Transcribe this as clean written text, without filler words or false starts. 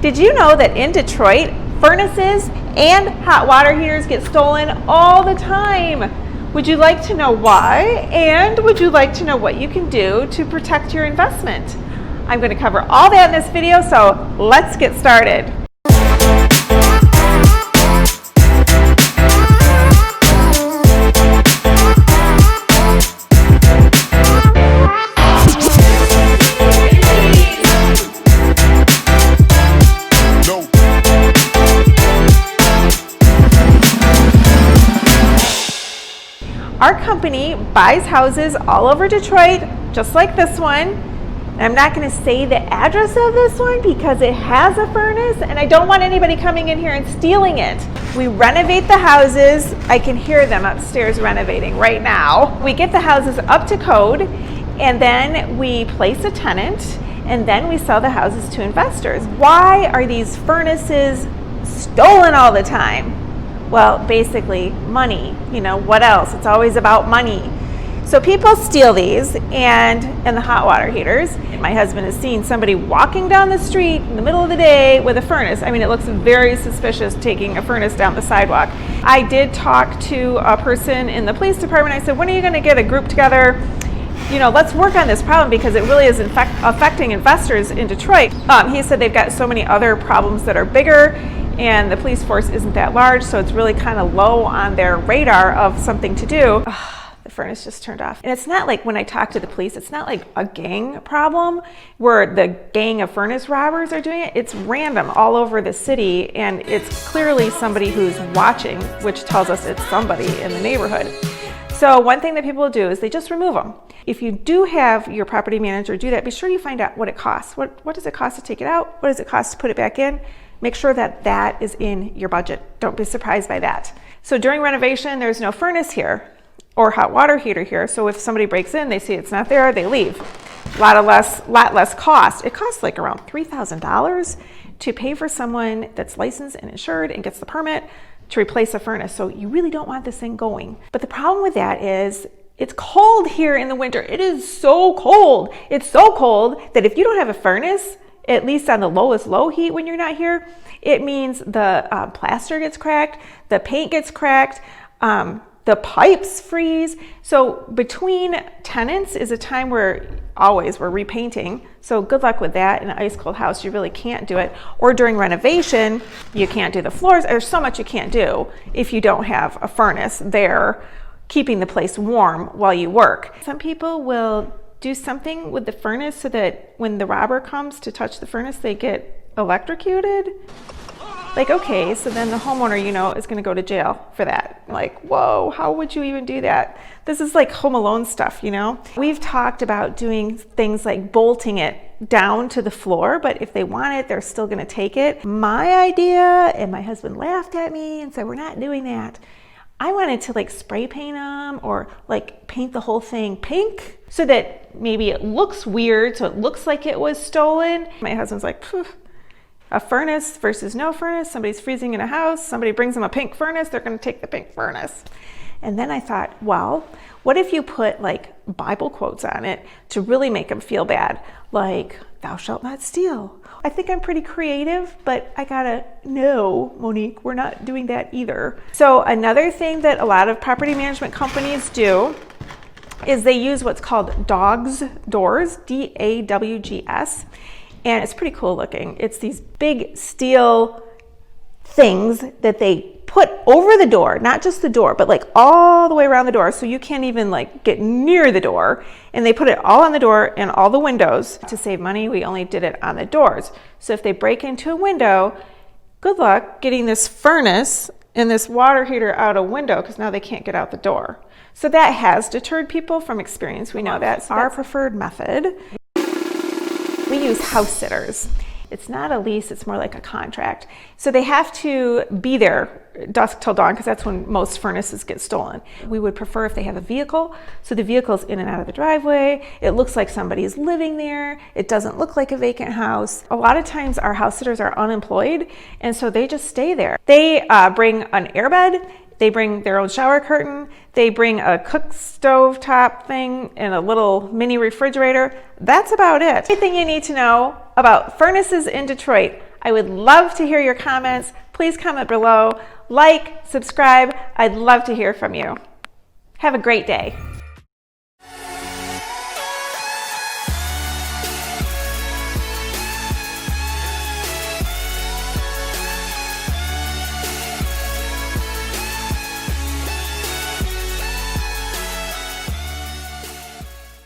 Did you know that in Detroit, furnaces and hot water heaters get stolen all the time? Would you like to know why? And would you like to know what you can do to protect your investment? I'm going to cover all that in this video, so let's get started. Our company buys houses all over Detroit, just like this one. I'm not going to say the address of this one because it has a furnace and I don't want anybody coming in here and stealing it. We renovate the houses. I can hear them upstairs renovating right now. We get the houses up to code and then we place a tenant and then we sell the houses to investors. Why are these furnaces stolen all the time? Well, basically money, what else? It's always about money. So people steal these and the hot water heaters. My husband has seen somebody walking down the street in the middle of the day with a furnace. I mean, it looks very suspicious taking a furnace down the sidewalk. I did talk to a person in the police department. I said, when are you going to get a group together? Let's work on this problem because it really is affecting investors in Detroit. He said they've got so many other problems that are bigger and the police force isn't that large, so it's really kind of low on their radar of something to do. The furnace just turned off. And it's not like when I talk to the police, it's not like a gang problem where the gang of furnace robbers are doing it. It's random all over the city and it's clearly somebody who's watching, which tells us it's somebody in the neighborhood. So one thing that people do is they just remove them. If you do have your property manager do that, be sure you find out what it costs. What does it cost to take it out? What does it cost to put it back in? Make sure that that is in your budget. Don't be surprised by that. So during renovation, there's no furnace here or hot water heater here. So if somebody breaks in, they see it's not there, they leave. Lot less cost. It costs like around $3,000 to pay for someone that's licensed and insured and gets the permit to replace a furnace. So you really don't want this thing going. But the problem with that is it's cold here in the winter. It is so cold. It's so cold that if you don't have a furnace, at least on the lowest low heat when you're not here, it means the plaster gets cracked, the paint gets cracked, the pipes freeze. So between tenants is a time where always we're repainting. So good luck with that. In an ice cold house, you really can't do it. Or during renovation, you can't do the floors. There's so much you can't do if you don't have a furnace there keeping the place warm while you work. Some people will do something with the furnace so that when the robber comes to touch the furnace, they get electrocuted. Like, okay, so then the homeowner, is going to go to jail for that. Like, whoa, how would you even do that? This is like Home Alone stuff, We've talked about doing things like bolting it down to the floor, but if they want it, they're still going to take it. My idea, and my husband laughed at me and said, we're not doing that. I wanted to spray paint them or paint the whole thing pink so that maybe it looks weird, so it looks like it was stolen. My husband's like, a furnace versus no furnace. Somebody's freezing in a house. Somebody brings them a pink furnace. They're going to take the pink furnace. And then I thought, well, what if you put Bible quotes on it to really make them feel bad? Like, thou shalt not steal. I think I'm pretty creative, but no, Monique, we're not doing that either. So another thing that a lot of property management companies do is they use what's called DAWGS doors, DAWGS, and it's pretty cool looking. It's these big steel things that they put over the door, not just the door, but all the way around the door, so you can't even get near the door. And they put it all on the door and all the windows. To save money, we only did it on the doors. So if they break into a window, good luck getting this furnace and this water heater out a window because now they can't get out the door. So that has deterred people from experience. We know that. So our preferred method. We use house sitters. It's not a lease, it's more like a contract. So they have to be there dusk till dawn because that's when most furnaces get stolen. We would prefer if they have a vehicle, so the vehicle's in and out of the driveway. It looks like somebody's living there. It doesn't look like a vacant house. A lot of times our house sitters are unemployed and so they just stay there. They bring an airbed. They bring their own shower curtain. They bring a cook stove top thing and a little mini refrigerator. That's about it. Everything you need to know about furnaces in Detroit, I would love to hear your comments. Please comment below, like, subscribe. I'd love to hear from you. Have a great day.